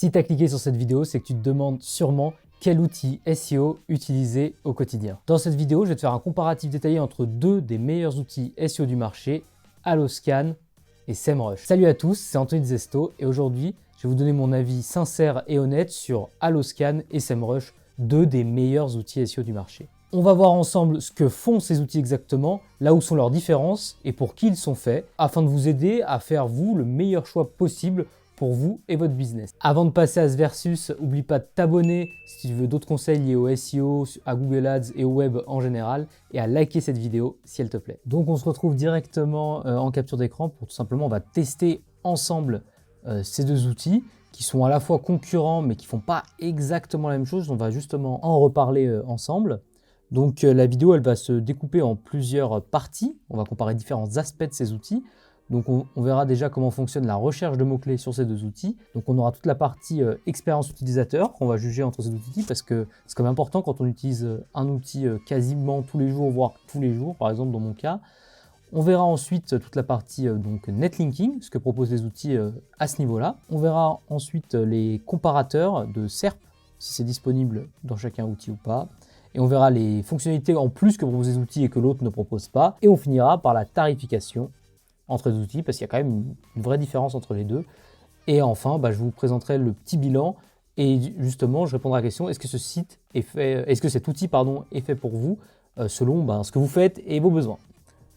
Si tu as cliqué sur cette vidéo, c'est que tu te demandes sûrement quel outil SEO utiliser au quotidien. Dans cette vidéo, je vais te faire un comparatif détaillé entre deux des meilleurs outils SEO du marché, Alloscan et SEMrush. Salut à tous, c'est Anthony Zesto et aujourd'hui, je vais vous donner mon avis sincère et honnête sur Alloscan et SEMrush, deux des meilleurs outils SEO du marché. On va voir ensemble ce que font ces outils exactement, là où sont leurs différences et pour qui ils sont faits, afin de vous aider à faire vous le meilleur choix possible pour vous et votre business. Avant de passer à ce versus, n'oublie pas de t'abonner si tu veux d'autres conseils liés au SEO, à Google Ads et au web en général, et à liker cette vidéo si elle te plaît. Donc on se retrouve directement en capture d'écran pour tout simplement, on va tester ensemble ces deux outils qui sont à la fois concurrents mais qui ne font pas exactement la même chose. On va justement en reparler ensemble. Donc la vidéo, elle va se découper en plusieurs parties. On va comparer différents aspects de ces outils. Donc on verra déjà comment fonctionne la recherche de mots-clés sur ces deux outils. Donc on aura toute la partie expérience utilisateur qu'on va juger entre ces deux outils parce que c'est quand même important quand on utilise un outil quasiment tous les jours, voire tous les jours, par exemple dans mon cas. On verra ensuite toute la partie donc netlinking, ce que proposent les outils à ce niveau-là. On verra ensuite les comparateurs de SERP, si c'est disponible dans chacun outil ou pas. Et on verra les fonctionnalités en plus que proposent les outils et que l'autre ne propose pas. Et on finira par la tarification entre les outils, parce qu'il y a quand même une vraie différence entre les deux. Et enfin, je vous présenterai le petit bilan et justement, je répondrai à la question, est-ce que cet outil est fait pour vous selon ce que vous faites et vos besoins.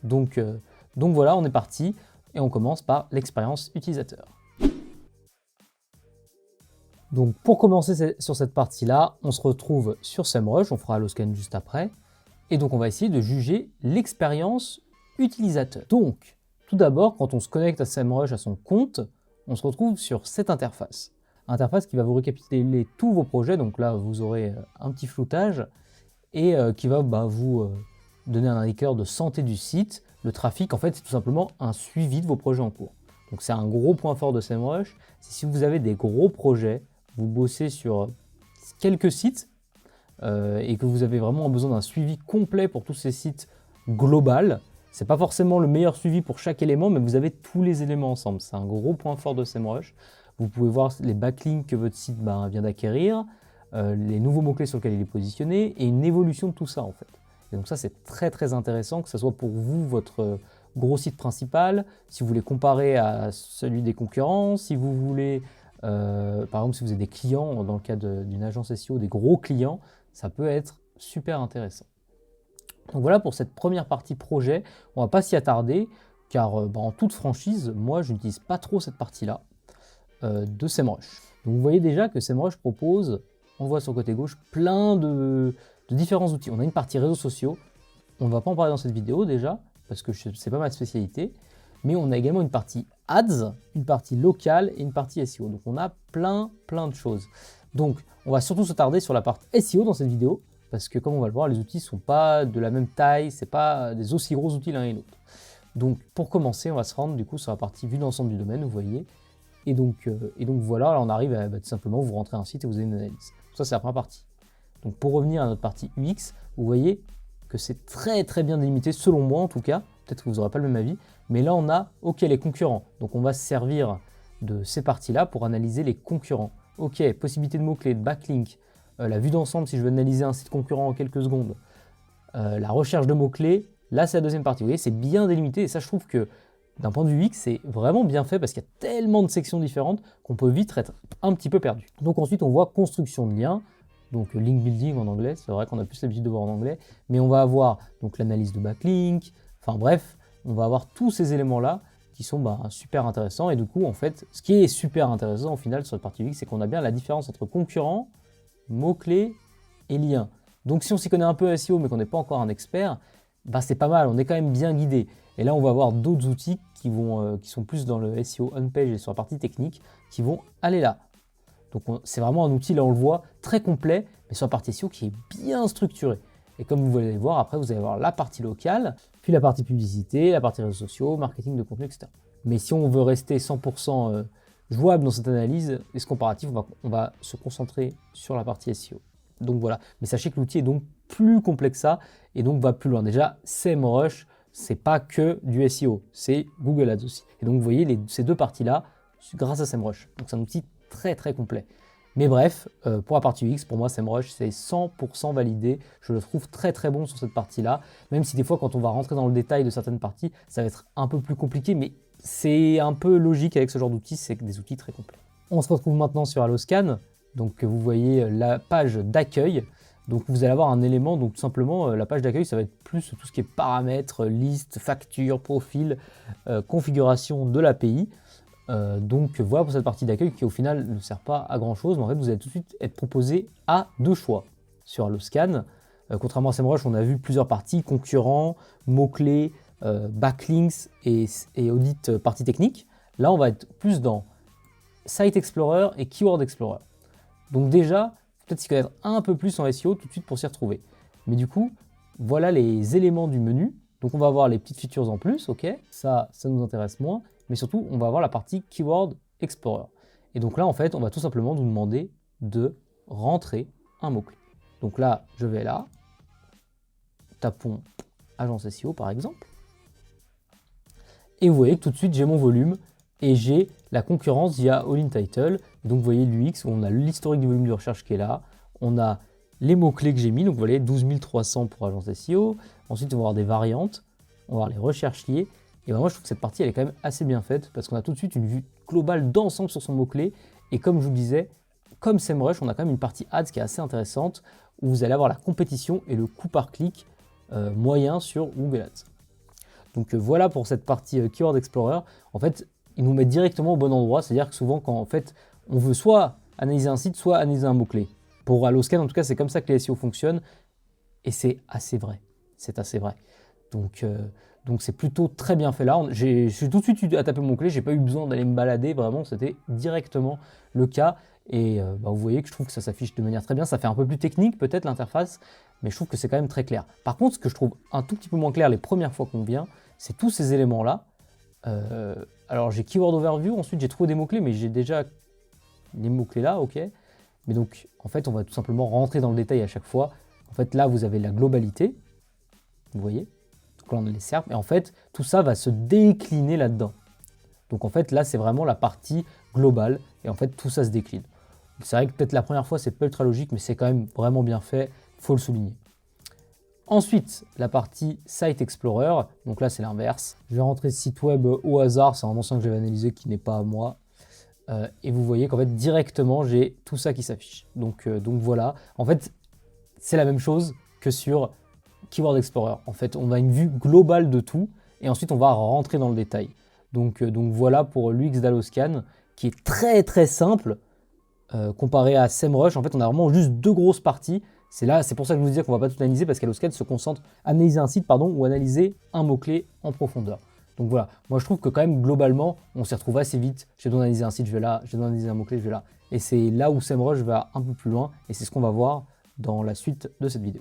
Donc voilà, on est parti et on commence par l'expérience utilisateur. Donc pour commencer sur cette partie-là, on se retrouve sur SEMrush, on fera Alloscan juste après. Et donc on va essayer de juger l'expérience utilisateur. Donc, tout d'abord, quand on se connecte à SEMrush, à son compte, on se retrouve sur cette interface. Interface qui va vous récapituler tous vos projets, donc là vous aurez un petit floutage, et qui va vous donner un indicateur de santé du site. Le trafic, en fait, c'est tout simplement un suivi de vos projets en cours. Donc c'est un gros point fort de SEMrush. Si vous avez des gros projets, vous bossez sur quelques sites, et que vous avez vraiment besoin d'un suivi complet pour tous ces sites global. C'est pas forcément le meilleur suivi pour chaque élément, mais vous avez tous les éléments ensemble. C'est un gros point fort de SEMrush. Vous pouvez voir les backlinks que votre site vient d'acquérir, les nouveaux mots-clés sur lesquels il est positionné, et une évolution de tout ça en fait. Et donc ça, c'est très très intéressant, que ce soit pour vous, votre gros site principal, si vous voulez comparer à celui des concurrents, si vous voulez, par exemple, si vous avez des clients, dans le cas d'une agence SEO, des gros clients, ça peut être super intéressant. Donc voilà pour cette première partie projet, on ne va pas s'y attarder car en toute franchise, moi je n'utilise pas trop cette partie-là de SEMrush. Donc vous voyez déjà que SEMrush propose, on voit sur le côté gauche, plein de différents outils. On a une partie réseaux sociaux, on ne va pas en parler dans cette vidéo déjà, parce que ce n'est pas ma spécialité, mais on a également une partie ads, une partie locale et une partie SEO. Donc on a plein de choses. Donc on va surtout s'attarder sur la partie SEO dans cette vidéo, parce que comme on va le voir, les outils ne sont pas de la même taille, ce n'est pas des aussi gros outils l'un et l'autre. Donc pour commencer, on va se rendre du coup sur la partie vue d'ensemble du domaine, vous voyez. Et donc voilà, là on arrive à tout simplement, vous rentrez un site et vous avez une analyse. Ça c'est la première partie. Donc pour revenir à notre partie UX, vous voyez que c'est très bien délimité, selon moi en tout cas, peut-être que vous n'aurez pas le même avis, mais là on a, ok, les concurrents. Donc on va se servir de ces parties-là pour analyser les concurrents. Ok, possibilité de mots-clés, de backlink, la vue d'ensemble si je veux analyser un site concurrent en quelques secondes, la recherche de mots-clés, là c'est la deuxième partie. Vous voyez, c'est bien délimité et ça je trouve que d'un point de vue UX, c'est vraiment bien fait parce qu'il y a tellement de sections différentes qu'on peut vite être un petit peu perdu. Donc ensuite on voit construction de liens, donc link building en anglais, c'est vrai qu'on a plus l'habitude de voir en anglais, mais on va avoir donc l'analyse de backlink, enfin bref, on va avoir tous ces éléments-là qui sont super intéressants et du coup en fait, ce qui est super intéressant au final sur la partie UX, c'est qu'on a bien la différence entre concurrents, mots-clés et liens. Donc si on s'y connaît un peu SEO mais qu'on n'est pas encore un expert, c'est pas mal, on est quand même bien guidé. Et là on va avoir d'autres outils qui sont plus dans le SEO on-page et sur la partie technique qui vont aller là. Donc c'est vraiment un outil, là on le voit, très complet, mais sur la partie SEO qui est bien structurée. Et comme vous allez voir, après vous allez avoir la partie locale, puis la partie publicité, la partie réseaux sociaux, marketing de contenu, etc. Mais si on veut rester 100% jouable dans cette analyse et ce comparatif, on va se concentrer sur la partie SEO. Donc voilà, mais sachez que l'outil est donc plus complexe que ça et donc va plus loin. Déjà, SEMrush, c'est pas que du SEO, c'est Google Ads aussi. Et donc vous voyez ces deux parties-là grâce à SEMrush. Donc c'est un outil très très complet. Mais bref, pour la partie UX, pour moi SEMrush c'est 100% validé, je le trouve très très bon sur cette partie-là, même si des fois quand on va rentrer dans le détail de certaines parties, ça va être un peu plus compliqué, mais c'est un peu logique avec ce genre d'outils, c'est des outils très complets. On se retrouve maintenant sur Alloscan, donc vous voyez la page d'accueil. Donc vous allez avoir un élément, donc tout simplement la page d'accueil ça va être plus tout ce qui est paramètres, liste, facture, profil, configuration de l'API. Donc voilà pour cette partie d'accueil qui au final ne sert pas à grand chose, mais en fait vous allez tout de suite être proposé à deux choix sur Alloscan. Contrairement à SEMrush, on a vu plusieurs parties, concurrents, mots-clés, backlinks et audit partie technique. Là on va être plus dans Site Explorer et Keyword Explorer. Donc déjà, peut-être s'y connaître un peu plus en SEO tout de suite pour s'y retrouver. Mais du coup, voilà les éléments du menu. Donc on va avoir les petites features en plus, ok, ça nous intéresse moins. Mais surtout, on va avoir la partie Keyword Explorer. Et donc là, en fait, on va tout simplement nous demander de rentrer un mot-clé. Donc là, je vais là, tapons agence SEO par exemple. Et vous voyez que tout de suite, j'ai mon volume et j'ai la concurrence via All in Title. Donc vous voyez l'UX où on a l'historique du volume de recherche qui est là. On a les mots-clés que j'ai mis, donc vous voyez 12 300 pour agence SEO. Ensuite, on va avoir des variantes, on va avoir les recherches liées. Et ben moi, je trouve que cette partie, elle est quand même assez bien faite parce qu'on a tout de suite une vue globale d'ensemble sur son mot-clé. Et comme je vous le disais, comme SEMrush, on a quand même une partie ads qui est assez intéressante où vous allez avoir la compétition et le coût par clic moyen sur Google Ads. Donc voilà pour cette partie Keyword Explorer. En fait, il nous met directement au bon endroit, c'est-à-dire que souvent quand en fait on veut soit analyser un site, soit analyser un mot-clé. Pour Alloscan, en tout cas, c'est comme ça que les SEO fonctionnent et c'est assez vrai. C'est assez vrai. Donc c'est plutôt très bien fait là. Je suis tout de suite à taper mon mot-clé, j'ai pas eu besoin d'aller me balader, vraiment c'était directement le cas. Et vous voyez que je trouve que ça s'affiche de manière très bien. Ça fait un peu plus technique peut-être l'interface, mais je trouve que c'est quand même très clair. Par contre, ce que je trouve un tout petit peu moins clair les premières fois qu'on vient, c'est tous ces éléments-là. Alors j'ai Keyword Overview, ensuite j'ai trouvé des mots-clés, mais j'ai déjà les mots-clés là, ok. Mais donc en fait on va tout simplement rentrer dans le détail à chaque fois. En fait là vous avez la globalité, vous voyez. Donc là on a les SERP, et en fait tout ça va se décliner là-dedans. Donc en fait là c'est vraiment la partie globale, et en fait tout ça se décline. C'est vrai que peut-être la première fois c'est pas ultra logique, mais c'est quand même vraiment bien fait, il faut le souligner. Ensuite, la partie Site Explorer, donc là c'est l'inverse. Je vais rentrer site web au hasard, c'est un ancien que j'avais analysé qui n'est pas à moi. Et vous voyez qu'en fait directement j'ai tout ça qui s'affiche. Donc voilà, en fait c'est la même chose que sur Keyword Explorer. En fait on a une vue globale de tout et ensuite on va rentrer dans le détail. Donc voilà pour l'UX d'Alloscan qui est très très simple comparé à SEMrush. En fait on a vraiment juste deux grosses parties. C'est pour ça que je vous disais qu'on ne va pas tout analyser parce qu'Alloscan se concentre à analyser un site ou analyser un mot-clé en profondeur. Donc voilà, moi je trouve que quand même globalement, on s'y retrouve assez vite. J'ai besoin d'analyser un site, je vais là, j'ai besoin d'analyser un mot-clé, je vais là. Et c'est là où SEMrush va un peu plus loin et c'est ce qu'on va voir dans la suite de cette vidéo.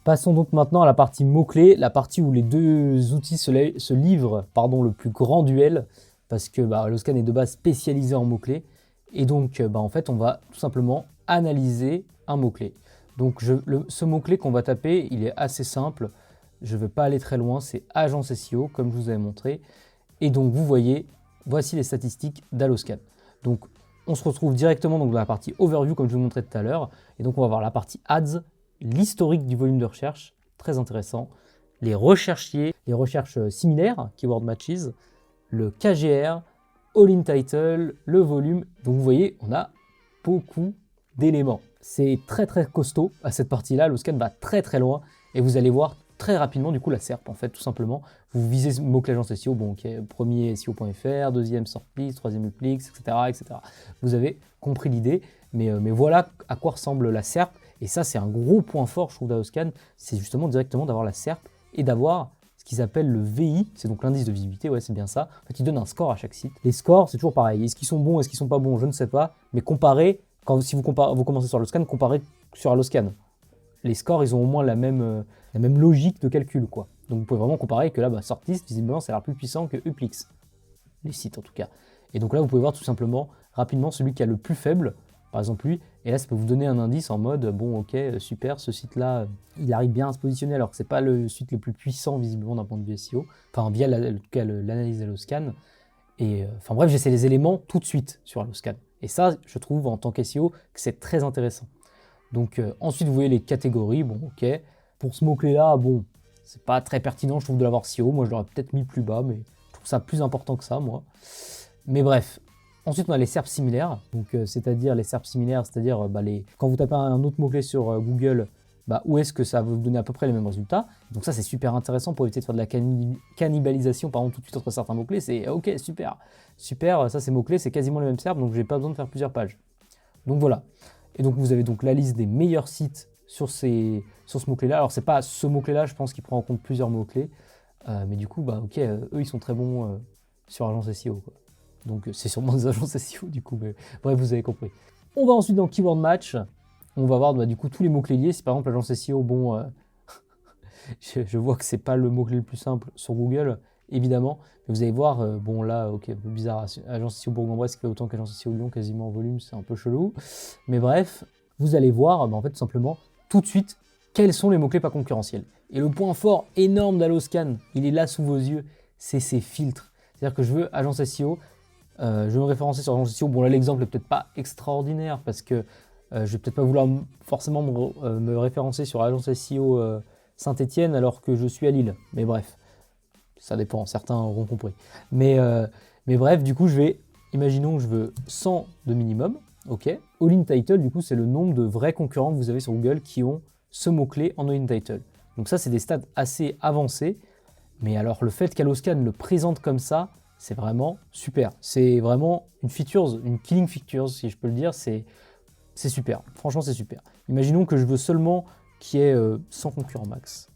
Passons donc maintenant à la partie mots-clés, la partie où les deux outils se livrent le plus grand duel parce que Alloscan est de base spécialisé en mots-clés. Et donc, en fait, on va tout simplement analyser un mot-clé. Donc, ce mot-clé qu'on va taper, il est assez simple. Je ne vais pas aller très loin, c'est agence SEO, comme je vous avais montré. Et donc, vous voyez, voici les statistiques d'Alloscan. Donc, on se retrouve directement dans la partie overview, comme je vous montrais tout à l'heure. Et donc, on va voir la partie ads, l'historique du volume de recherche, très intéressant. Les recherchiers, les recherches similaires, keyword matches, le KGR, All in Title, le volume. Donc vous voyez, on a beaucoup d'éléments. C'est très très costaud à cette partie-là. Alloscan va très très loin et vous allez voir très rapidement du coup la SERP en fait tout simplement. Vous visez mot-clé agence SEO, bon ok, premier SEO.fr, deuxième sortlist, troisième uplix, etc. Vous avez compris l'idée, mais voilà à quoi ressemble la SERP. Et ça c'est un gros point fort je trouve d'Alloscan, c'est justement directement d'avoir la SERP et d'avoir qu'ils appellent le VI, c'est donc l'indice de visibilité, ouais c'est bien ça. En fait, ils donnent un score à chaque site. Les scores, c'est toujours pareil. Est-ce qu'ils sont bons, est-ce qu'ils sont pas bons, je ne sais pas. Mais comparez, si vous commencez sur Alloscan, comparez sur Alloscan. Les scores, ils ont au moins la même logique de calcul, quoi. Donc vous pouvez vraiment comparer que là, sortlist, visiblement, ça a l'air plus puissant que uplix. Les sites, en tout cas. Et donc là, vous pouvez voir tout simplement, rapidement, celui qui a le plus faible, par exemple lui, et là ça peut vous donner un indice en mode bon ok super, ce site là il arrive bien à se positionner alors que c'est pas le site le plus puissant visiblement d'un point de vue SEO, enfin via l'analyse d'Alloscan. Et enfin bref, j'ai ces éléments tout de suite sur Alloscan. Et ça, je trouve en tant qu'SEO que c'est très intéressant. Donc ensuite, vous voyez les catégories. Bon, ok. Pour ce mot-clé-là, bon, c'est pas très pertinent, je trouve, de l'avoir si haut. Moi, je l'aurais peut-être mis plus bas, mais je trouve ça plus important que ça, moi. Mais bref. Ensuite, on a les SERPs similaires. Donc, c'est-à-dire les SERPs similaires, c'est-à-dire quand vous tapez un autre mot-clé sur Google, où est-ce que ça va vous donner à peu près les mêmes résultats. Donc ça, c'est super intéressant pour éviter de faire de la cannibalisation, par exemple, tout de suite entre certains mots-clés. C'est ok, super. Super, ça, ces mots-clés, c'est quasiment les mêmes SERPs, donc j'ai pas besoin de faire plusieurs pages. Donc voilà. Et donc, vous avez donc la liste des meilleurs sites sur ce mot-clé-là. Alors, c'est pas ce mot-clé-là, je pense qu'il prend en compte plusieurs mots-clés. Mais du coup, ok, eux, ils sont très bons sur Agence SEO, quoi. Donc, c'est sûrement des agences SEO, du coup. Mais bref, vous avez compris. On va ensuite dans Keyword Match. On va voir du coup tous les mots-clés liés. Si par exemple, l'agence SEO, bon, je vois que c'est pas le mot-clé le plus simple sur Google, évidemment. Mais vous allez voir, bon là, ok, un peu bizarre. Agence SEO Bourg-en-Bresse qui fait autant qu'agence SEO Lyon, quasiment en volume, c'est un peu chelou. Mais bref, vous allez voir, en fait, tout simplement, tout de suite, quels sont les mots-clés pas concurrentiels. Et le point fort énorme d'Alloscan, il est là sous vos yeux, c'est ces filtres. C'est-à-dire que je veux agence SEO, je veux me référencer sur agence SEO. Bon là, l'exemple n'est peut-être pas extraordinaire parce que je vais peut-être pas vouloir forcément me référencer sur agence SEO Saint-Étienne alors que je suis à Lille. Mais bref, ça dépend, certains auront compris. Mais bref, du coup, imaginons que je veux 100 de minimum, ok. All-in title, du coup, c'est le nombre de vrais concurrents que vous avez sur Google qui ont ce mot-clé en all-in title. Donc ça, c'est des stats assez avancés. Mais alors, le fait qu'Alloscan le présente comme ça, c'est vraiment super. C'est vraiment une killing features, si je peux le dire, c'est super. Franchement, c'est super. Imaginons que je veux seulement qu'il y ait 100 concurrents max.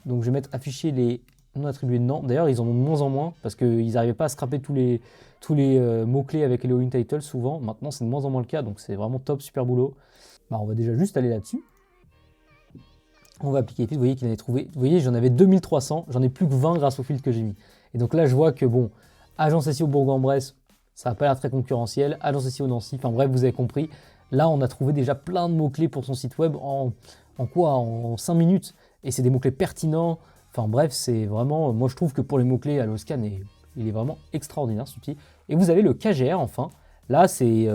Donc, je vais mettre afficher les non attribués de non. D'ailleurs, ils en ont de moins en moins parce qu'ils n'arrivaient pas à scraper tous les mots-clés avec les all-in title souvent. Maintenant, c'est de moins en moins le cas. Donc, c'est vraiment top, super boulot. On va déjà juste aller là-dessus. On va appliquer les filtres. Vous voyez qu'il en a trouvé. Vous voyez, j'en avais 2300. J'en ai plus que 20 grâce aux filtres que j'ai mis. Et donc là, je vois que bon, agence SEO Bourg-en-Bresse, ça n'a pas l'air très concurrentiel. Agence SEO Nancy, enfin bref, vous avez compris. Là, on a trouvé déjà plein de mots-clés pour son site web en 5 minutes. Et c'est des mots-clés pertinents. Enfin bref, c'est vraiment... Moi, je trouve que pour les mots-clés, Alloscan, il est vraiment extraordinaire, ce outil. Et vous avez le KGR, enfin. Là, c'est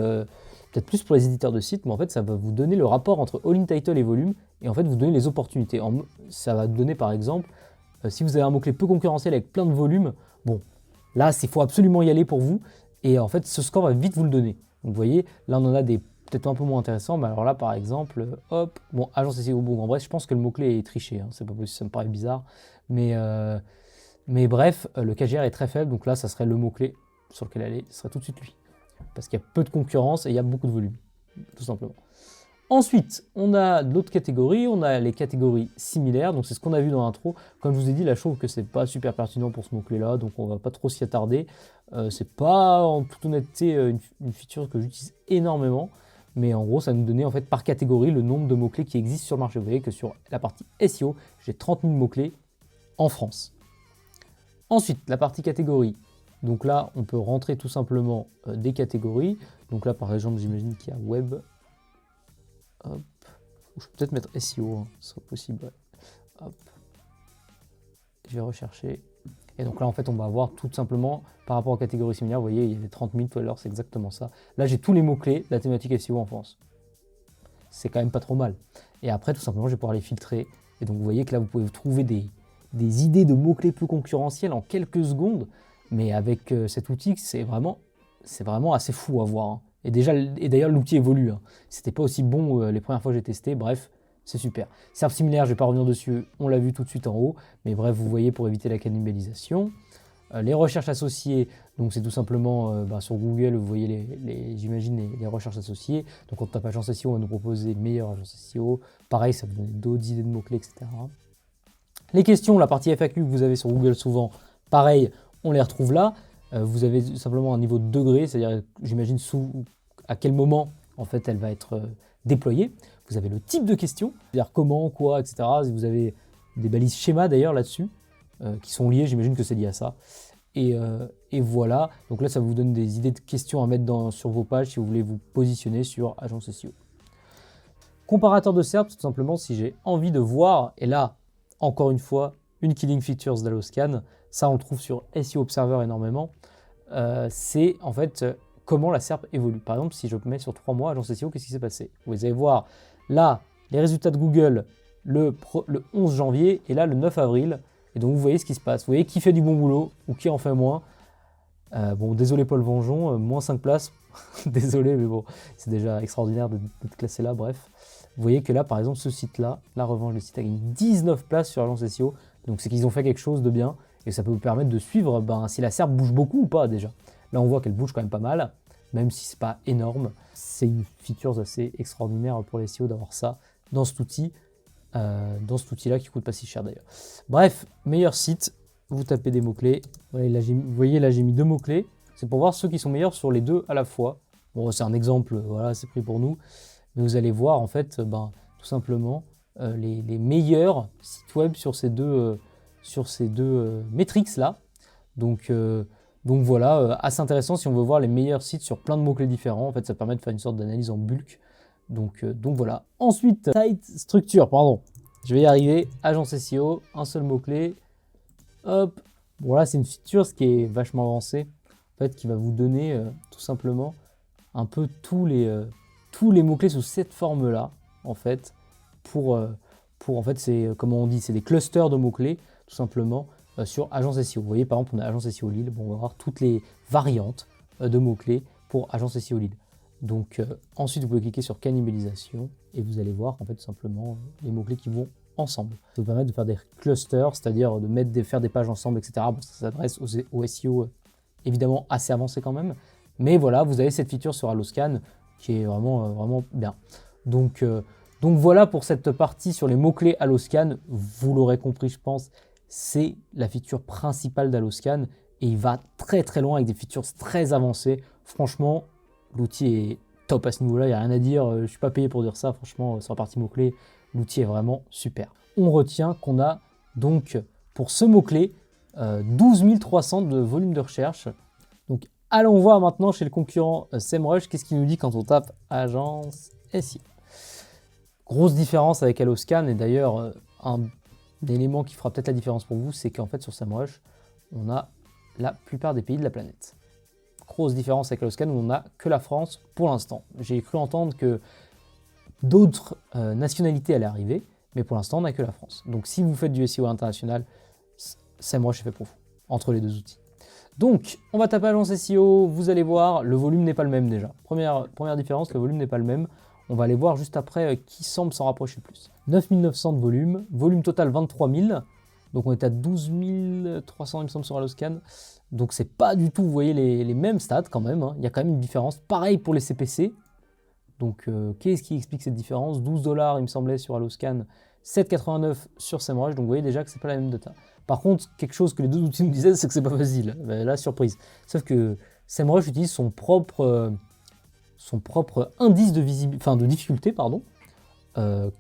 peut-être plus pour les éditeurs de sites, mais en fait, ça va vous donner le rapport entre all-in title et volume. Et en fait, vous donner les opportunités. Ça va donner, par exemple, si vous avez un mot-clé peu concurrentiel avec plein de volume, bon, là, il faut absolument y aller pour vous. Et en fait, ce score va vite vous le donner. Donc, vous voyez, là, on en a des peut-être un peu moins intéressants. Mais alors là, par exemple, hop, bon, agence SEO Bourg-en-Bresse, je pense que le mot-clé est triché. Hein, c'est pas possible, ça me paraît bizarre. Mais bref, le KGR est très faible. Donc là, ça serait le mot-clé sur lequel aller. Ce serait tout de suite lui. Parce qu'il y a peu de concurrence et il y a beaucoup de volume, tout simplement. Ensuite, on a d'autres catégories, on a les catégories similaires, donc c'est ce qu'on a vu dans l'intro. Comme je vous ai dit, là je trouve que c'est pas super pertinent pour ce mot-clé-là, donc on va pas trop s'y attarder. C'est pas, en toute honnêteté, une feature que j'utilise énormément, mais en gros, ça nous donnait en fait par catégorie le nombre de mots-clés qui existent sur le marché. Vous voyez que sur la partie SEO, j'ai 30 000 mots-clés en France. Ensuite, la partie catégorie. Donc là, on peut rentrer tout simplement des catégories. Donc là, par exemple, j'imagine qu'il y a web. Hop. Je peux peut-être mettre SEO, hein, ce serait possible. Ouais. Hop. Je vais rechercher. Et donc là, en fait, on va avoir tout simplement, par rapport aux catégories similaires, vous voyez, il y avait 30 000 tout à l'heure, c'est exactement ça. Là, j'ai tous les mots-clés de la thématique SEO en France. C'est quand même pas trop mal. Et après, tout simplement, je vais pouvoir les filtrer. Et donc, vous voyez que là, vous pouvez trouver des idées de mots-clés peu concurrentiels en quelques secondes. Mais avec cet outil, c'est vraiment assez fou à voir. Hein. Et d'ailleurs, l'outil évolue. Hein. C'était pas aussi bon les premières fois que j'ai testé. Bref, c'est super. SERP similaire, je vais pas revenir dessus. On l'a vu tout de suite en haut. Mais bref, vous voyez pour éviter la cannibalisation. Les recherches associées, donc c'est tout simplement sur Google, vous voyez j'imagine les recherches associées. Donc on tape agence SEO, on va nous proposer meilleure agence SEO. Pareil, ça vous donne d'autres idées de mots-clés, etc. Les questions, la partie FAQ que vous avez sur Google souvent, pareil, on les retrouve là. Vous avez simplement un niveau de degré, c'est-à-dire, j'imagine, à quel moment, en fait, elle va être déployée. Vous avez le type de question, c'est-à-dire comment, quoi, etc. Vous avez des balises schéma, d'ailleurs, là-dessus, qui sont liées, j'imagine que c'est lié à ça. Et voilà, donc là, ça vous donne des idées de questions à mettre sur vos pages si vous voulez vous positionner sur agence SEO. Comparateur de SERP, tout simplement, si j'ai envie de voir, et là, encore une fois, une killing features d'Alloscan. Ça, on le trouve sur SEO Observer énormément. c'est en fait comment la SERP évolue. Par exemple, si je mets sur 3 mois agence SEO, qu'est-ce qui s'est passé? Vous allez voir là les résultats de Google le 11 janvier et là le 9 avril. Et donc vous voyez ce qui se passe. Vous voyez qui fait du bon boulot ou qui en fait moins. Bon, désolé Paul Vengeon, moins 5 places. Désolé, mais bon, c'est déjà extraordinaire d'être classé là, bref. Vous voyez que là, par exemple, ce site-là, la revanche, le site a gagné 19 places sur agence SEO. Donc c'est qu'ils ont fait quelque chose de bien et ça peut vous permettre de suivre si la SERP bouge beaucoup ou pas déjà. Là, on voit qu'elle bouge quand même pas mal, même si c'est pas énorme. C'est une feature assez extraordinaire pour les SEO d'avoir ça dans cet outil. Dans cet outil-là qui coûte pas si cher d'ailleurs. Bref, meilleur site, vous tapez des mots-clés. Vous voyez là j'ai mis 2 mots-clés. C'est pour voir ceux qui sont meilleurs sur les 2 à la fois. Bon, c'est un exemple, voilà, c'est pris pour nous. Mais vous allez voir en fait, tout simplement, les meilleurs sites web sur ces deux métriques là. Donc voilà, assez intéressant si on veut voir les meilleurs sites sur plein de mots-clés différents. En fait, ça permet de faire une sorte d'analyse en bulk. Donc voilà. Ensuite, site structure, pardon. Je vais y arriver. Agence SEO, un seul mot-clé. Hop. Voilà, c'est une feature qui est vachement avancée. En fait, qui va vous donner tout simplement un peu tous les mots-clés sous cette forme-là. En fait, pour en fait, c'est comment on dit, c'est des clusters de mots-clés, tout simplement, sur agence SEO. Vous voyez, par exemple, on a agence SEO Lille. Bon, on va voir toutes les variantes de mots-clés pour agence SEO Lille. Donc ensuite, vous pouvez cliquer sur cannibalisation et vous allez voir en fait tout simplement les mots-clés qui vont ensemble. Ça vous permet de faire des clusters, c'est-à-dire de faire des pages ensemble, etc. Bon, ça s'adresse au SEO évidemment assez avancé quand même. Mais voilà, vous avez cette feature sur Alloscan qui est vraiment bien. Donc voilà pour cette partie sur les mots-clés Alloscan. Vous l'aurez compris, je pense, c'est la feature principale d'Alloscan et il va très très loin avec des features très avancées. Franchement, l'outil est top à ce niveau-là, il n'y a rien à dire. Je ne suis pas payé pour dire ça, franchement, sur la partie mots-clés, l'outil est vraiment super. On retient qu'on a donc pour ce mot-clé 12 300 de volume de recherche. Donc allons voir maintenant chez le concurrent SEMrush, qu'est-ce qu'il nous dit quand on tape agence SEO. Grosse différence avec Alloscan, et d'ailleurs un élément qui fera peut-être la différence pour vous, c'est qu'en fait sur SEMrush, on a la plupart des pays de la planète. Grosse différence avec Alloscan où on n'a que la France pour l'instant. J'ai cru entendre que d'autres nationalités allaient arriver, mais pour l'instant on n'a que la France. Donc si vous faites du SEO international, SEMrush est fait pour vous, entre les deux outils. Donc on va taper agence SEO, vous allez voir, le volume n'est pas le même déjà. Première différence, le volume n'est pas le même. On va aller voir juste après qui semble s'en rapprocher le plus. 9 900 de volume total 23 000. Donc on est à 12 300 il me semble sur Alloscan. Donc c'est pas du tout, vous voyez, les mêmes stats quand même. Hein. Il y a quand même une différence. Pareil pour les CPC. Donc qu'est-ce qui explique cette différence? 12 $ il me semblait sur Alloscan, 7,89 sur SEMrush. Donc vous voyez déjà que c'est pas la même data. Par contre, quelque chose que les deux outils nous disaient, c'est que c'est pas facile. Là, surprise. Sauf que SEMrush utilise son propre indice de difficulté, pardon,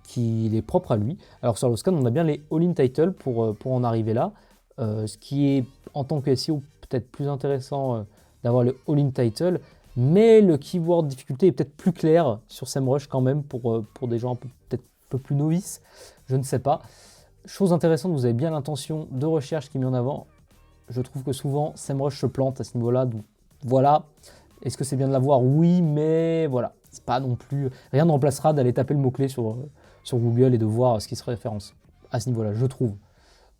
qui est propre à lui. Alors sur Alloscan, on a bien les all-in titles pour en arriver là. Ce qui est, en tant que SEO, peut-être plus intéressant d'avoir le all-in title, mais le keyword difficulté est peut-être plus clair sur SEMrush quand même pour des gens peut-être un peu plus novices, je ne sais pas. Chose intéressante, vous avez bien l'intention de recherche qui est mise en avant. Je trouve que souvent SEMrush se plante à ce niveau-là, donc voilà. Est-ce que c'est bien de l'avoir? Oui, mais voilà, c'est pas non plus... Rien ne remplacera d'aller taper le mot-clé sur Google et de voir ce qui se référence à ce niveau-là, je trouve.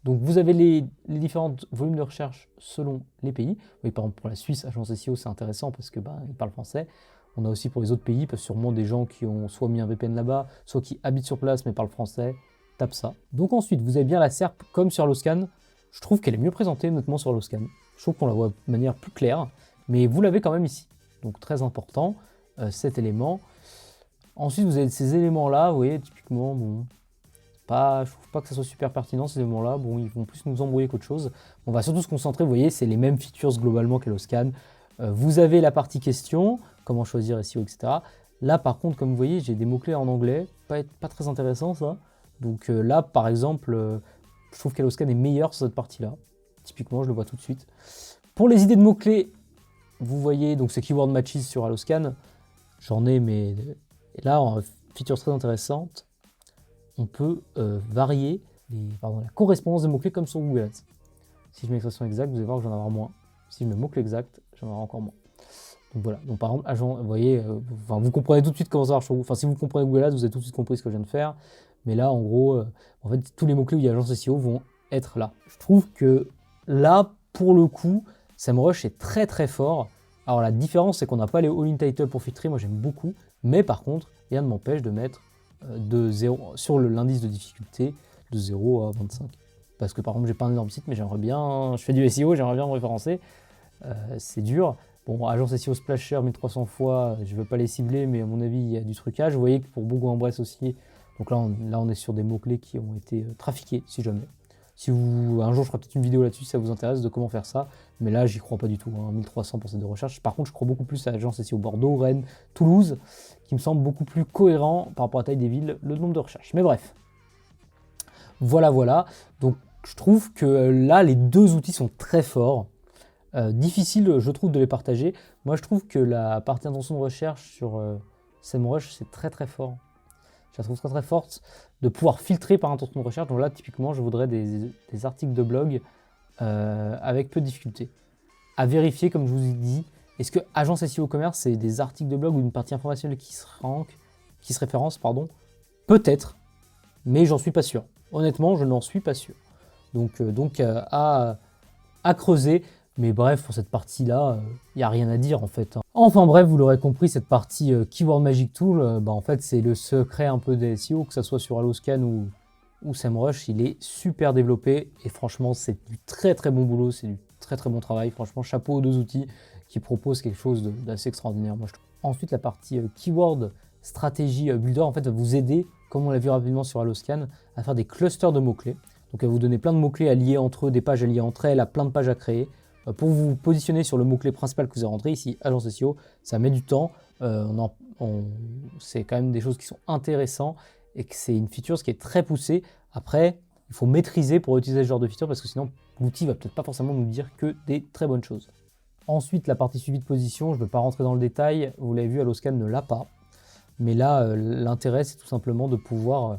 Donc vous avez les différents volumes de recherche selon les pays. Oui, par exemple pour la Suisse, agence SEO, c'est intéressant parce que ils parlent français. On a aussi pour les autres pays, parce que sûrement des gens qui ont soit mis un VPN là-bas, soit qui habitent sur place mais parlent français, tape ça. Donc ensuite, vous avez bien la SERP comme sur Alloscan. Je trouve qu'elle est mieux présentée, notamment sur Alloscan. Je trouve qu'on la voit de manière plus claire, mais vous l'avez quand même ici. Donc très important, cet élément. Ensuite, vous avez ces éléments-là, vous voyez, typiquement, bon... je trouve pas que ça soit super pertinent ces éléments-là. Bon, ils vont plus nous embrouiller qu'autre chose. On va surtout se concentrer, vous voyez, c'est les mêmes features globalement qu'Alloscan. Vous avez la partie questions, comment choisir SEO, etc. Là, par contre, comme vous voyez, j'ai des mots-clés en anglais. Pas très intéressant, ça. Donc là, par exemple, je trouve qu'Alloscan est meilleur sur cette partie-là. Typiquement, je le vois tout de suite. Pour les idées de mots-clés, vous voyez, donc c'est Keyword Matches sur Alloscan. J'en ai, mais... Et là, en feature très intéressante, on peut varier la correspondance des mots-clés comme sur Google Ads. Si je mets l'expression exacte, vous allez voir que j'en ai moins. Si je mets mot-clé exact, j'en aurai encore moins. Donc voilà, donc par exemple, agent, vous voyez, vous comprenez tout de suite comment ça marche sur vous. Enfin, si vous comprenez Google Ads, vous avez tout de suite compris ce que je viens de faire. Mais là, en gros, en fait, tous les mots-clés où il y a agence SEO vont être là. Je trouve que là, pour le coup, SEMrush est très très fort. Alors la différence, c'est qu'on n'a pas les all-in title pour filtrer, moi j'aime beaucoup. Mais par contre, rien ne m'empêche de mettre de 0 sur l'indice de difficulté de 0 à 25. Parce que par exemple, j'ai pas un énorme site, mais j'aimerais bien, je fais du SEO, j'aimerais bien me référencer. C'est dur. Bon, agence SEO Splasher 1300 fois, je ne veux pas les cibler, mais à mon avis, il y a du trucage. Vous voyez que pour Bourg-en-Bresse aussi, donc là on est sur des mots-clés qui ont été trafiqués, si jamais. Si vous, un jour, je ferai peut-être une vidéo là-dessus, si ça vous intéresse, de comment faire ça. Mais là, j'y crois pas du tout, 1300 pour ces deux recherches. Par contre, je crois beaucoup plus à l'agence SEO Bordeaux, Rennes, Toulouse, qui me semble beaucoup plus cohérent par rapport à la taille des villes, le nombre de recherches. Mais bref, voilà. Donc, je trouve que là, les deux outils sont très forts. Difficile, je trouve, de les partager. Moi, je trouve que la partie intention de recherche sur SEMrush, c'est très très fort. Je la trouve très très forte de pouvoir filtrer par intention de recherche. Donc là, typiquement, je voudrais des articles de blog avec peu de difficulté. À vérifier, comme je vous ai dit, est-ce que agence SEO commerce, c'est des articles de blog ou une partie informationnelle qui se référence, pardon. Peut-être, mais j'en suis pas sûr. Honnêtement, je n'en suis pas sûr. Donc à creuser. Mais bref, pour cette partie-là, il n'y a rien à dire en fait. Enfin bref, vous l'aurez compris, cette partie Keyword Magic Tool, en fait, c'est le secret un peu des SEO, que ce soit sur Alloscan ou SEMrush, il est super développé et franchement, c'est du très très bon boulot, c'est du très très bon travail. Franchement, chapeau aux deux outils qui proposent quelque chose d'assez extraordinaire, moi je trouve. Ensuite, la partie Keyword Strategy Builder, en fait, va vous aider, comme on l'a vu rapidement sur Alloscan, à faire des clusters de mots-clés. Donc, elle va vous donner plein de mots-clés à lier entre eux, des pages à lier entre elles, à plein de pages à créer. Pour vous positionner sur le mot-clé principal que vous avez rentré, ici, agence SEO, ça met du temps. C'est quand même des choses qui sont intéressantes et que c'est une feature qui est très poussée. Après, il faut maîtriser pour utiliser ce genre de feature parce que sinon, l'outil va peut-être pas forcément nous dire que des très bonnes choses. Ensuite, la partie suivi de position, je ne veux pas rentrer dans le détail. Vous l'avez vu, Alloscan ne l'a pas. Mais là, l'intérêt, c'est tout simplement de pouvoir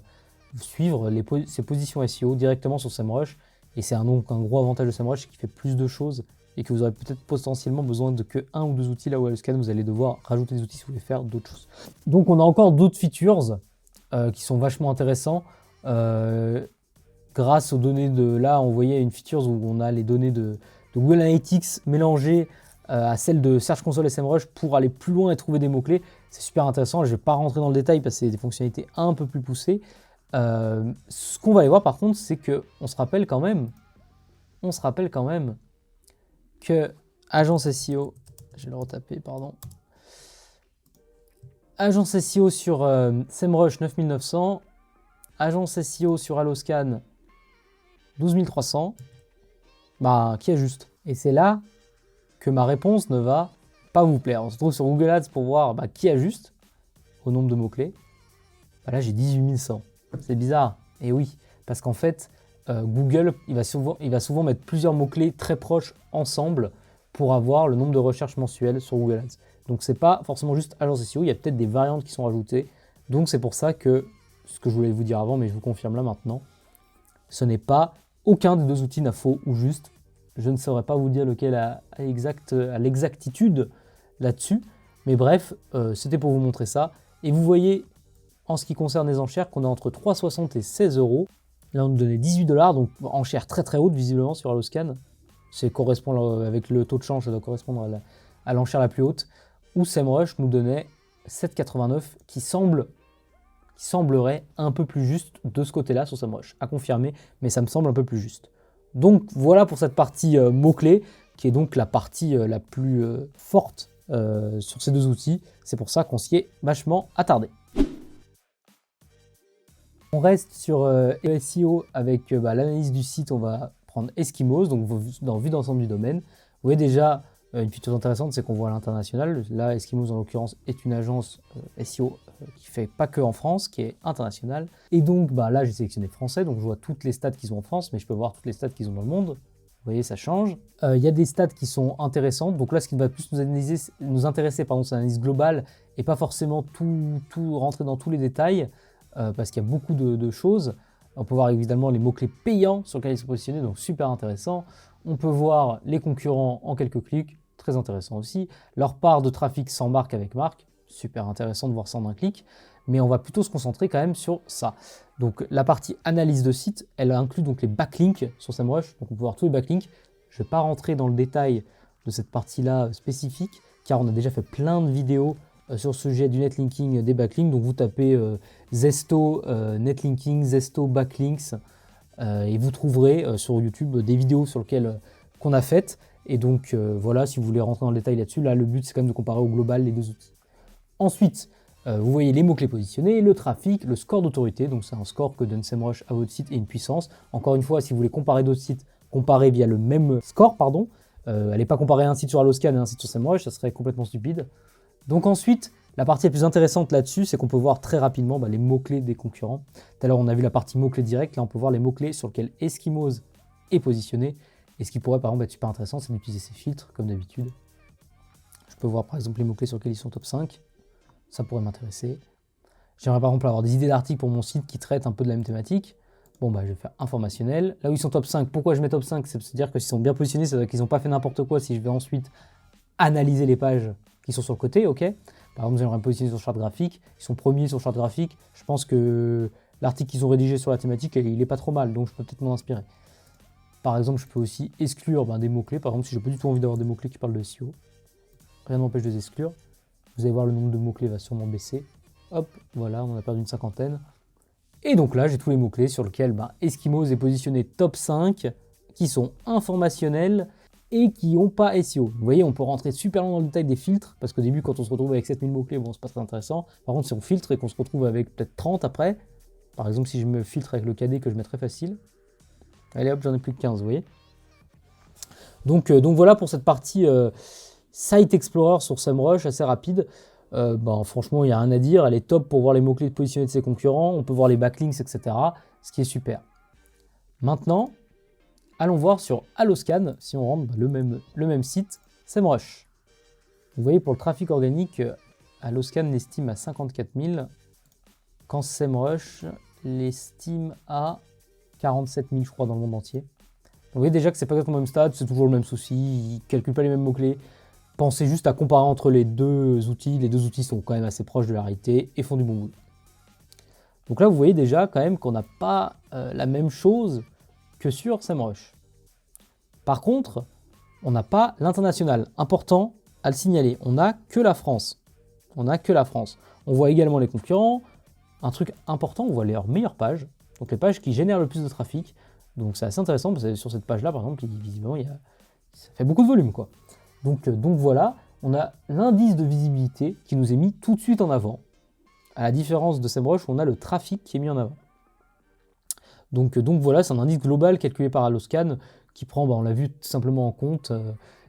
suivre ses positions SEO directement sur SEMrush. Et c'est donc un gros avantage de SEMrush, c'est qu'il fait plus de choses et que vous aurez peut-être potentiellement besoin de que un ou deux outils. Là où Alloscan, vous allez devoir rajouter des outils si vous voulez faire d'autres choses. Donc on a encore d'autres features qui sont vachement intéressants. Grâce aux données de là, on voyait une feature où on a les données de Google Analytics mélangées à celles de Search Console et SEMrush pour aller plus loin et trouver des mots-clés. C'est super intéressant. Je ne vais pas rentrer dans le détail parce que c'est des fonctionnalités un peu plus poussées. Ce qu'on va aller voir par contre, c'est qu'on se rappelle quand même que agence SEO, je vais le retaper, pardon. Agence SEO sur SEMrush 9900, agence SEO sur Alloscan 12300, qui ajuste. Et c'est là que ma réponse ne va pas vous plaire. On se trouve sur Google Ads pour voir qui ajuste au nombre de mots-clés. Là, j'ai 18 100. C'est bizarre. Et oui, parce qu'en fait, Google, il va souvent mettre plusieurs mots-clés très proches ensemble pour avoir le nombre de recherches mensuelles sur Google Ads. Donc, c'est pas forcément juste agence SEO, il y a peut-être des variantes qui sont rajoutées. Donc, c'est pour ça que, ce que je voulais vous dire avant, mais je vous confirme là maintenant, ce n'est pas aucun des deux outils n'a faux ou juste. Je ne saurais pas vous dire lequel à l'exactitude là-dessus. Mais bref, c'était pour vous montrer ça. Et vous voyez, en ce qui concerne les enchères, qu'on est entre 3,60 et 16 €. Là, on nous donnait 18 $, donc enchère très très haute visiblement sur Alloscan. C'est correspond avec le taux de change, ça doit correspondre à l'enchère la plus haute. Ou SEMrush nous donnait 7,89 € qui semblerait un peu plus juste de ce côté-là sur SEMrush. À confirmer, mais ça me semble un peu plus juste. Donc voilà pour cette partie mots-clés, qui est donc la partie la plus forte sur ces deux outils. C'est pour ça qu'on s'y est vachement attardé. On reste sur SEO avec l'analyse du site. On va prendre Eskimos, donc dans vue d'ensemble du domaine. Vous voyez déjà une feature intéressante, c'est qu'on voit à l'international. Là, Eskimos en l'occurrence est une agence SEO qui fait pas que en France, qui est internationale. Et donc là, j'ai sélectionné français, donc je vois toutes les stats qu'ils ont en France, mais je peux voir toutes les stats qu'ils ont dans le monde. Vous voyez, ça change. Il y a des stats qui sont intéressantes. Donc là, ce qui va plus nous intéresser, c'est l'analyse globale et pas forcément tout rentrer dans tous les détails. Parce qu'il y a beaucoup de choses. On peut voir évidemment les mots-clés payants sur lesquels ils sont positionnés, donc super intéressant. On peut voir les concurrents en quelques clics, très intéressant aussi. Leur part de trafic sans marque avec marque, super intéressant de voir ça en un clic. Mais on va plutôt se concentrer quand même sur ça. Donc la partie analyse de site, elle inclut donc les backlinks sur SEMrush. Donc on peut voir tous les backlinks. Je ne vais pas rentrer dans le détail de cette partie-là spécifique, car on a déjà fait plein de vidéos sur le sujet du netlinking des backlinks. Donc vous tapez Zesto netlinking, Zesto backlinks, et vous trouverez sur YouTube des vidéos sur lesquelles qu'on a faites. Et donc voilà, si vous voulez rentrer dans le détail là-dessus, là le but c'est quand même de comparer au global les deux outils. Ensuite, vous voyez les mots-clés positionnés, le trafic, le score d'autorité, donc c'est un score que donne SEMrush à votre site et une puissance. Encore une fois, si vous voulez comparer d'autres sites, comparez via le même score, pardon. Allez pas comparer un site sur Alloscan et un site sur SEMrush, ça serait complètement stupide. Donc ensuite, la partie la plus intéressante là-dessus, c'est qu'on peut voir très rapidement les mots-clés des concurrents. Tout à l'heure, on a vu la partie mots-clés directs, là on peut voir les mots-clés sur lesquels Eskimos est positionné. Et ce qui pourrait par exemple être super intéressant, c'est d'utiliser ces filtres, comme d'habitude. Je peux voir par exemple les mots-clés sur lesquels ils sont top 5. Ça pourrait m'intéresser. J'aimerais par exemple avoir des idées d'articles pour mon site qui traitent un peu de la même thématique. Bon, je vais faire informationnel. Là où ils sont top 5, pourquoi je mets top 5? C'est-à-dire que s'ils sont bien positionnés, ça veut dire qu'ils n'ont pas fait n'importe quoi. Si je vais ensuite analyser les pages qui sont sur le côté, ok. Par exemple, j'aimerais me positionner sur charte graphique. Ils sont premiers sur charte graphique. Je pense que l'article qu'ils ont rédigé sur la thématique, il n'est pas trop mal, donc je peux peut-être m'en inspirer. Par exemple, je peux aussi exclure des mots-clés. Par exemple, si j'ai pas du tout envie d'avoir des mots-clés qui parlent de SEO, rien n'empêche de les exclure. Vous allez voir, le nombre de mots-clés va sûrement baisser. Hop, voilà, on en a perdu une cinquantaine. Et donc là, j'ai tous les mots-clés sur lesquels Eskimos est positionné top 5, qui sont informationnels et qui n'ont pas SEO. Vous voyez, on peut rentrer super loin dans le détail des filtres, parce qu'au début, quand on se retrouve avec 7000 mots-clés, bon, c'est pas très intéressant. Par contre, si on filtre et qu'on se retrouve avec peut-être 30 après, par exemple, si je me filtre avec le KD que je mets très facile, allez hop, j'en ai plus que 15, vous voyez. Donc voilà pour cette partie Site Explorer sur SEMrush, assez rapide. Franchement, il n'y a rien à dire. Elle est top pour voir les mots-clés positionnés de ses concurrents. On peut voir les backlinks, etc. Ce qui est super. Maintenant, allons voir sur Alloscan, si on rentre le même site, SEMrush. Vous voyez, pour le trafic organique, Alloscan l'estime à 54 000, quand SEMrush l'estime à 47 000, je crois, dans le monde entier. Vous voyez déjà que c'est pas exactement le même stade, c'est toujours le même souci, ils ne calculent pas les mêmes mots-clés. Pensez juste à comparer entre les deux outils. Les deux outils sont quand même assez proches de la réalité et font du bon boulot. Donc là, vous voyez déjà quand même qu'on n'a pas la même chose que sur SEMrush. Par contre, on n'a pas l'international. Important à le signaler, on n'a que la France. On n'a que la France. On voit également les concurrents. Un truc important, on voit leurs meilleures pages. Donc les pages qui génèrent le plus de trafic. Donc c'est assez intéressant parce que sur cette page-là, par exemple, visiblement, ça fait beaucoup de volume, quoi. Donc voilà, on a l'indice de visibilité qui nous est mis tout de suite en avant. À la différence de SEMrush, on a le trafic qui est mis en avant. Donc voilà, c'est un indice global calculé par Alloscan qui prend, on l'a vu tout simplement en compte,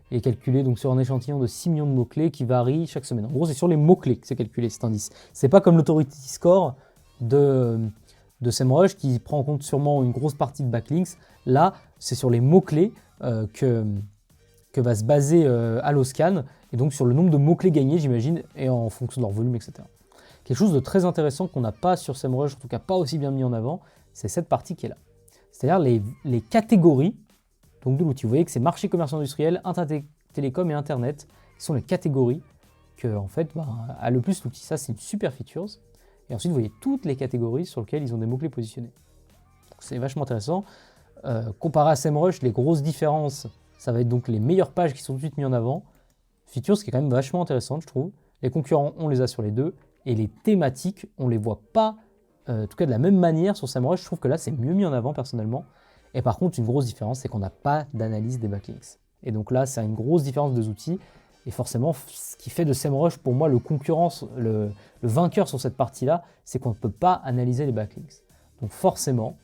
et calculé donc, sur un échantillon de 6 millions de mots-clés qui varie chaque semaine. En gros, c'est sur les mots-clés que c'est calculé cet indice. C'est pas comme l'Authority Score de SEMrush qui prend en compte sûrement une grosse partie de backlinks. Là, c'est sur les mots-clés que va se baser Alloscan, et donc sur le nombre de mots-clés gagnés, j'imagine, et en fonction de leur volume, etc. Quelque chose de très intéressant qu'on n'a pas sur SEMrush, en tout cas pas aussi bien mis en avant, c'est cette partie qui est là. C'est-à-dire les catégories donc de l'outil. Vous voyez que c'est marché, commerce industriel, internet, télécom et internet, qui sont les catégories que en fait a le plus l'outil. Ça, c'est une super feature. Et ensuite, vous voyez toutes les catégories sur lesquelles ils ont des mots-clés positionnés. Donc c'est vachement intéressant. Comparé à SEMrush, les grosses différences, ça va être donc les meilleures pages qui sont tout de suite mises en avant. Features qui est quand même vachement intéressante, je trouve. Les concurrents, on les a sur les deux. Et les thématiques, on les voit pas, en tout cas de la même manière sur SEMrush. Je trouve que là, c'est mieux mis en avant personnellement. Et par contre, une grosse différence, c'est qu'on n'a pas d'analyse des backlinks. Et donc là, c'est une grosse différence des outils. Et forcément, ce qui fait de SEMrush, pour moi, le vainqueur sur cette partie-là, c'est qu'on ne peut pas analyser les backlinks. Donc forcément,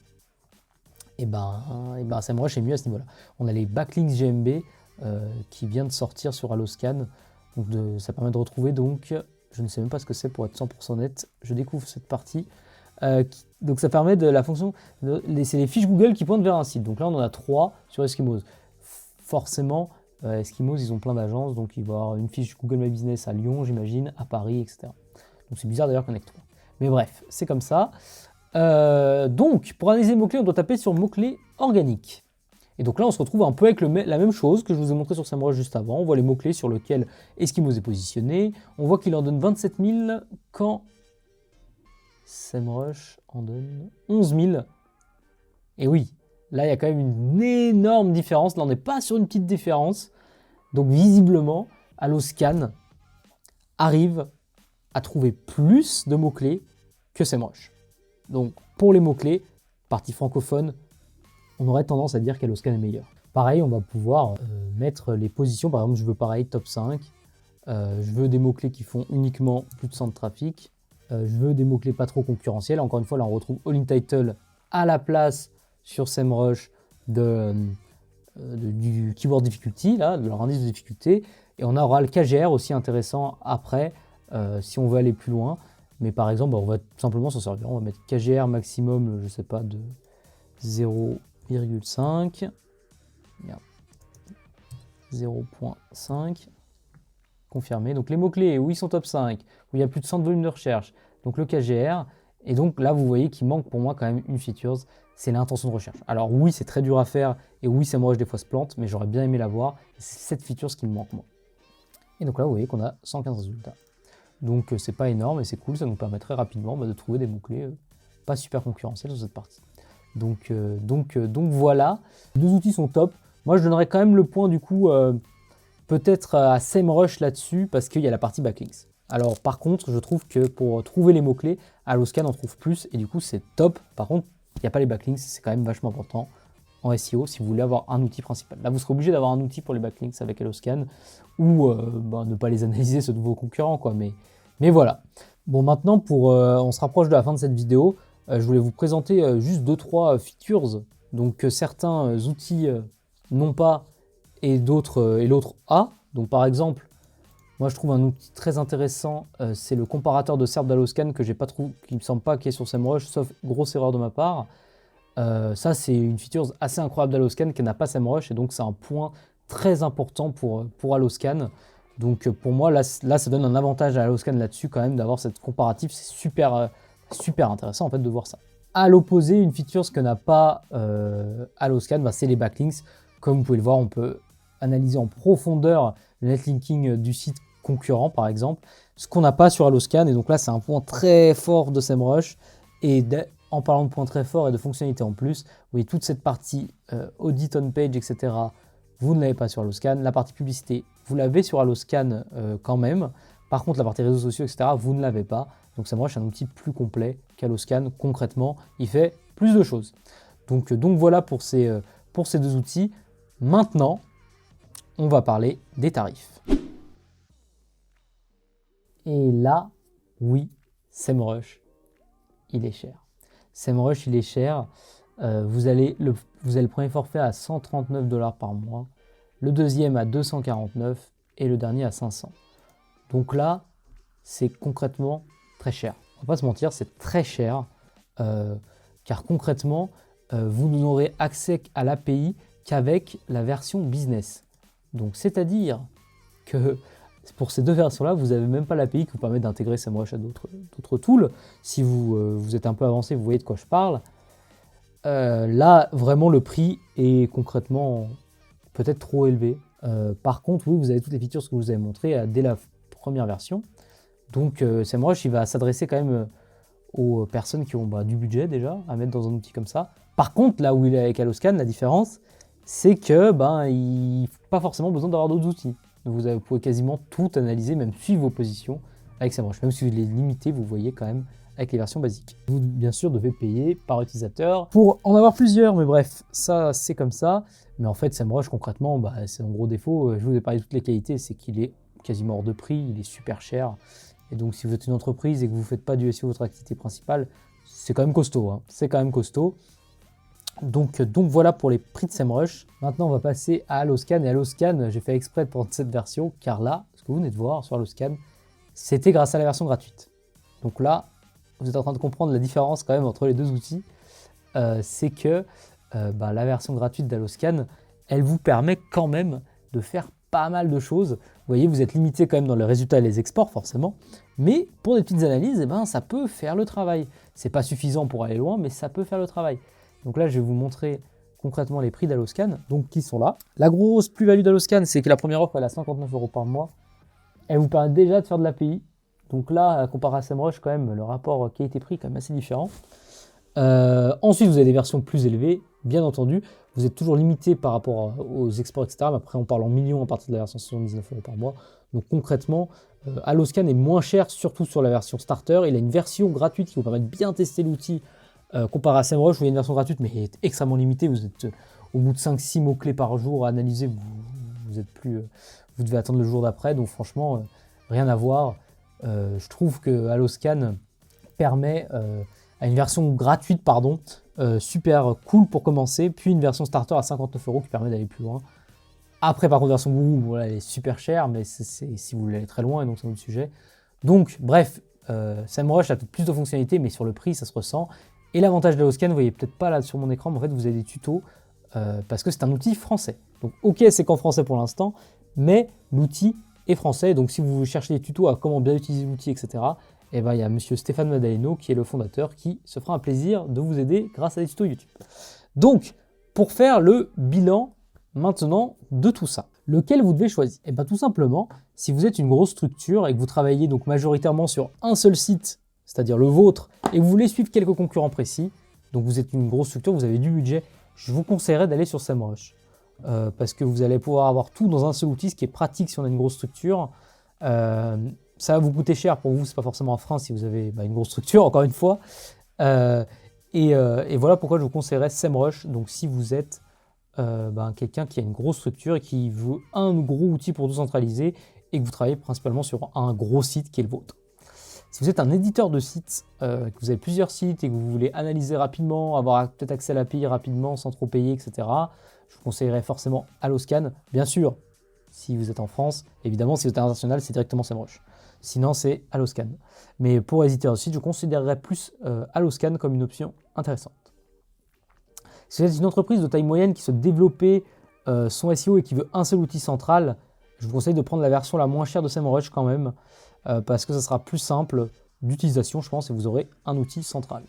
SEMrush est mieux à ce niveau-là. On a les backlinks GMB qui vient de sortir sur Alloscan. Donc ça permet de retrouver, donc, je ne sais même pas ce que c'est pour être 100% net, je découvre cette partie. Donc ça permet de la fonction, c'est les fiches Google qui pointent vers un site. Donc là on en a 3 sur Eskimos. Forcément, Eskimos ils ont plein d'agences, donc il va y avoir une fiche Google My Business à Lyon, j'imagine, à Paris, etc. Donc c'est bizarre d'ailleurs qu'on ait que 3. Mais bref, c'est comme ça. Donc pour analyser les mots-clés, on doit taper sur mots-clés organiques. Et donc là, on se retrouve un peu avec la même chose que je vous ai montré sur SEMrush juste avant. On voit les mots-clés sur lesquels Eskimos est positionné. On voit qu'il en donne 27 000 quand SEMrush en donne 11 000. Et oui, là, il y a quand même une énorme différence. Là, on n'est pas sur une petite différence. Donc visiblement, Alloscan arrive à trouver plus de mots-clés que SEMrush. Donc pour les mots-clés, partie francophone, on aurait tendance à dire qu'Alloscan est meilleur. Pareil, on va pouvoir mettre les positions. Par exemple, je veux pareil, top 5. Je veux des mots-clés qui font uniquement plus de 100 de trafic. Je veux des mots-clés pas trop concurrentiels. Encore une fois, là, on retrouve All in Title à la place sur SEMrush du keyword difficulty, là, de leur indice de difficulté. Et on aura le KGR aussi intéressant après, si on veut aller plus loin. Mais par exemple, on va tout simplement s'en servir. On va mettre KGR maximum, je sais pas, de 0,5. 0,5. Confirmé. Donc les mots-clés où ils sont top 5, où il y a plus de 100 de volume de recherche, donc le KGR. Et donc là, vous voyez qu'il manque pour moi quand même une feature, c'est l'intention de recherche. Alors oui, c'est très dur à faire, et oui, SEMrush des fois se plante, mais j'aurais bien aimé l'avoir. C'est cette feature qui me manque moi. Et donc là, vous voyez qu'on a 115 résultats. Donc c'est pas énorme, et c'est cool, ça nous permettrait rapidement de trouver des mots-clés pas super concurrentiels sur cette partie. Donc voilà, les deux outils sont top. Moi, je donnerais quand même le point du coup peut-être à SEMrush là-dessus parce qu'il y a la partie backlinks. Alors par contre, je trouve que pour trouver les mots-clés, Alloscan en trouve plus et du coup c'est top. Par contre, il n'y a pas les backlinks, c'est quand même vachement important en SEO si vous voulez avoir un outil principal. Là, vous serez obligé d'avoir un outil pour les backlinks avec Alloscan ou ne pas les analyser, ceux de vos concurrents, quoi. Mais voilà. Bon, maintenant, on se rapproche de la fin de cette vidéo. Je voulais vous présenter juste 2-3 features donc certains outils n'ont pas et l'autre a. Donc par exemple, moi je trouve un outil très intéressant, c'est le comparateur de SERP d'Alloscan que j'ai pas trouvé, qui me semble pas qu'il est sur SEMrush, sauf grosse erreur de ma part. Ça c'est une feature assez incroyable d'Alloscan qui n'a pas SEMrush et donc c'est un point très important pour Alloscan. Donc pour moi là ça donne un avantage à Alloscan là-dessus quand même d'avoir cette comparative, c'est super intéressant en fait de voir ça. À l'opposé, une feature que n'a pas Alloscan, c'est les backlinks. Comme vous pouvez le voir, on peut analyser en profondeur le netlinking du site concurrent par exemple, ce qu'on n'a pas sur Alloscan. Et donc là, c'est un point très fort de SEMrush. Et en parlant de points très forts et de fonctionnalités en plus, vous voyez toute cette partie audit on page, etc. Vous ne l'avez pas sur Alloscan. La partie publicité, vous l'avez sur Alloscan quand même. Par contre, la partie réseaux sociaux, etc., vous ne l'avez pas. Donc SEMrush est un outil plus complet qu'Alloscan. Concrètement, il fait plus de choses. Donc voilà pour ces deux outils. Maintenant, on va parler des tarifs. Et là, oui, SEMrush, il est cher. SEMrush, il est cher. Vous avez le premier forfait à 139 $ par mois, le deuxième à 249 et le dernier à 500. Donc là, c'est concrètement très cher. On va pas se mentir, c'est très cher, car concrètement, vous n'aurez accès à l'API qu'avec la version business. Donc c'est-à-dire que pour ces deux versions-là, vous n'avez même pas l'API qui vous permet d'intégrer SEMrush à d'autres tools. Si vous êtes un peu avancé, vous voyez de quoi je parle. Là, vraiment, le prix est concrètement peut-être trop élevé. Par contre, oui, vous avez toutes les features que vous avez montrées dès la première version. Donc SEMrush, il va s'adresser quand même aux personnes qui ont du budget déjà à mettre dans un outil comme ça. Par contre, là où il est avec Alloscan, la différence, c'est que il n'y a pas forcément besoin d'avoir d'autres outils. Donc vous pouvez quasiment tout analyser, même suivre vos positions avec SEMrush. Même si vous les limitez, vous voyez quand même avec les versions basiques. Vous, bien sûr, devez payer par utilisateur pour en avoir plusieurs, mais bref, ça, c'est comme ça. Mais en fait, SEMrush, concrètement, c'est un gros défaut. Je vous ai parlé de toutes les qualités, c'est qu'il est quasiment hors de prix, il est super cher. Et donc, si vous êtes une entreprise et que vous ne faites pas du SEO votre activité principale, c'est quand même costaud. Hein. C'est quand même costaud. Donc voilà pour les prix de SEMrush. Maintenant, on va passer à Alloscan. Et Alloscan, j'ai fait exprès de prendre cette version, car là, ce que vous venez de voir sur Alloscan, c'était grâce à la version gratuite. Donc là, vous êtes en train de comprendre la différence quand même entre les deux outils. C'est que la version gratuite d'Alloscan, elle vous permet quand même de faire pas mal de choses. Vous voyez, vous êtes limité quand même dans les résultats et les exports, forcément. Mais pour des petites analyses, ça peut faire le travail. C'est pas suffisant pour aller loin, mais ça peut faire le travail. Donc là, je vais vous montrer concrètement les prix d'Alloscan, donc qui sont là. La grosse plus-value d'Alloscan, c'est que la première offre, elle est à 59 € par mois. Elle vous permet déjà de faire de l'API. Donc là, comparé à SEMrush, quand même, le rapport qualité-prix est quand même assez différent. Ensuite, vous avez des versions plus élevées, bien entendu. Vous êtes toujours limité par rapport aux exports, etc. Mais après, on parle en millions à partir de la version 79 € par mois. Donc concrètement, Alloscan est moins cher, surtout sur la version starter. Il a une version gratuite qui vous permet de bien tester l'outil comparé à SEMrush, où il y a une version gratuite, mais elle est extrêmement limitée. Vous êtes au bout de 5-6 mots-clés par jour à analyser. Vous devez attendre le jour d'après. Donc franchement, rien à voir. Je trouve que Alloscan permet à une version gratuite, super cool pour commencer, puis une version starter à 59 € qui permet d'aller plus loin. Après, par contre, version Google, voilà, elle est super chère, mais c'est si vous voulez aller très loin, et donc c'est un autre sujet. Donc, bref, SEMrush a peut-être plus de fonctionnalités, mais sur le prix, ça se ressent. Et l'avantage d'Alloscan, vous voyez peut-être pas là sur mon écran, mais en fait, vous avez des tutos, parce que c'est un outil français. Donc, ok, c'est qu'en français pour l'instant, mais l'outil est français. Donc, si vous cherchez des tutos à comment bien utiliser l'outil, etc., et ben, il y a monsieur Stéphane Madaleno, qui est le fondateur, qui se fera un plaisir de vous aider grâce à des tutos YouTube. Donc, pour faire le bilan maintenant de tout ça, lequel vous devez choisir? Et bien tout simplement, si vous êtes une grosse structure et que vous travaillez donc majoritairement sur un seul site, c'est-à-dire le vôtre, et que vous voulez suivre quelques concurrents précis, donc vous êtes une grosse structure, vous avez du budget, je vous conseillerais d'aller sur SEMrush. Parce que vous allez pouvoir avoir tout dans un seul outil, ce qui est pratique si on a une grosse structure. Ça va vous coûter cher, pour vous, c'est pas forcément un frein si vous avez une grosse structure, encore une fois. Et voilà pourquoi je vous conseillerais SEMrush. Donc si vous êtes quelqu'un qui a une grosse structure et qui veut un gros outil pour tout centraliser et que vous travaillez principalement sur un gros site qui est le vôtre. Si vous êtes un éditeur de sites, que vous avez plusieurs sites et que vous voulez analyser rapidement, avoir peut-être accès à l'API rapidement sans trop payer, etc., je vous conseillerais forcément Alloscan. Bien sûr, si vous êtes en France, évidemment, si vous êtes international, c'est directement SEMrush. Sinon, c'est Alloscan. Mais pour éditeur de site, je considérerais plus Alloscan comme une option intéressante. Si vous êtes une entreprise de taille moyenne qui souhaite développer son SEO et qui veut un seul outil central, je vous conseille de prendre la version la moins chère de SEMrush quand même, parce que ça sera plus simple d'utilisation, je pense, et vous aurez un outil central.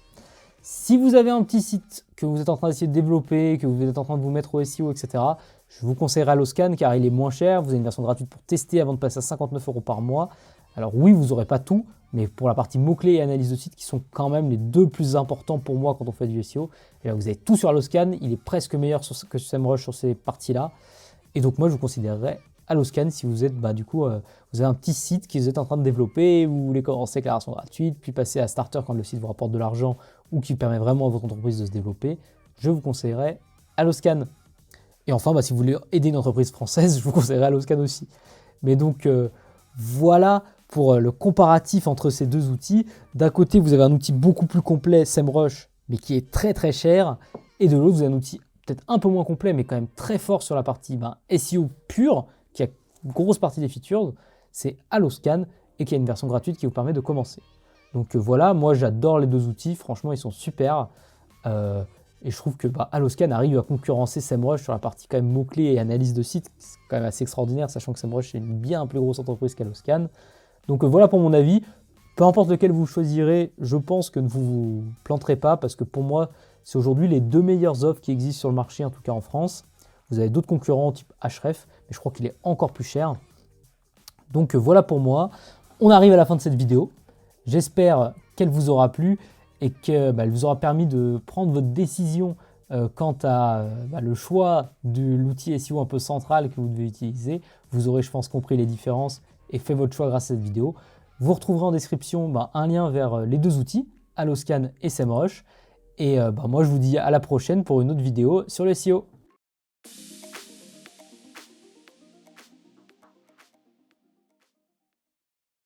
Si vous avez un petit site que vous êtes en train d'essayer de développer, que vous êtes en train de vous mettre au SEO, etc., je vous conseillerais Alloscan car il est moins cher. Vous avez une version gratuite pour tester avant de passer à 59 € par mois. Alors oui, vous n'aurez pas tout, mais pour la partie mots-clés et analyse de site, qui sont quand même les deux plus importants pour moi quand on fait du SEO, et là vous avez tout sur Alloscan, il est presque meilleur que SEMrush sur ces parties-là. Et donc moi je vous considérerais Alloscan si vous êtes, vous avez un petit site que vous êtes en train de développer, vous voulez commencer avec la version gratuite, puis passer à Starter quand le site vous rapporte de l'argent ou qui permet vraiment à votre entreprise de se développer, je vous conseillerais Alloscan. Et enfin, si vous voulez aider une entreprise française, je vous conseillerais Alloscan aussi. Mais donc voilà pour le comparatif entre ces deux outils. D'un côté, vous avez un outil beaucoup plus complet, SEMrush, mais qui est très très cher. Et de l'autre, vous avez un outil peut-être un peu moins complet, mais quand même très fort sur la partie SEO pure, qui a une grosse partie des features. C'est Alloscan et qui a une version gratuite qui vous permet de commencer. Donc voilà, moi j'adore les deux outils, franchement ils sont super. Et je trouve que Alloscan arrive à concurrencer SEMrush sur la partie quand même mots-clés et analyse de site. C'est quand même assez extraordinaire, sachant que SEMrush est une bien plus grosse entreprise qu'Alloscan. Donc voilà pour mon avis. Peu importe lequel vous choisirez, je pense que ne vous planterez pas, parce que pour moi, c'est aujourd'hui les deux meilleures offres qui existent sur le marché, en tout cas en France. Vous avez d'autres concurrents type Ahref, mais je crois qu'il est encore plus cher. Donc voilà pour moi. On arrive à la fin de cette vidéo. J'espère qu'elle vous aura plu et qu'elle vous aura permis de prendre votre décision quant à le choix de l'outil SEO un peu central que vous devez utiliser. Vous aurez, je pense, compris les différences et fait votre choix grâce à cette vidéo. Vous retrouverez en description un lien vers les deux outils, Alloscan et SEMrush. Et moi, je vous dis à la prochaine pour une autre vidéo sur le SEO.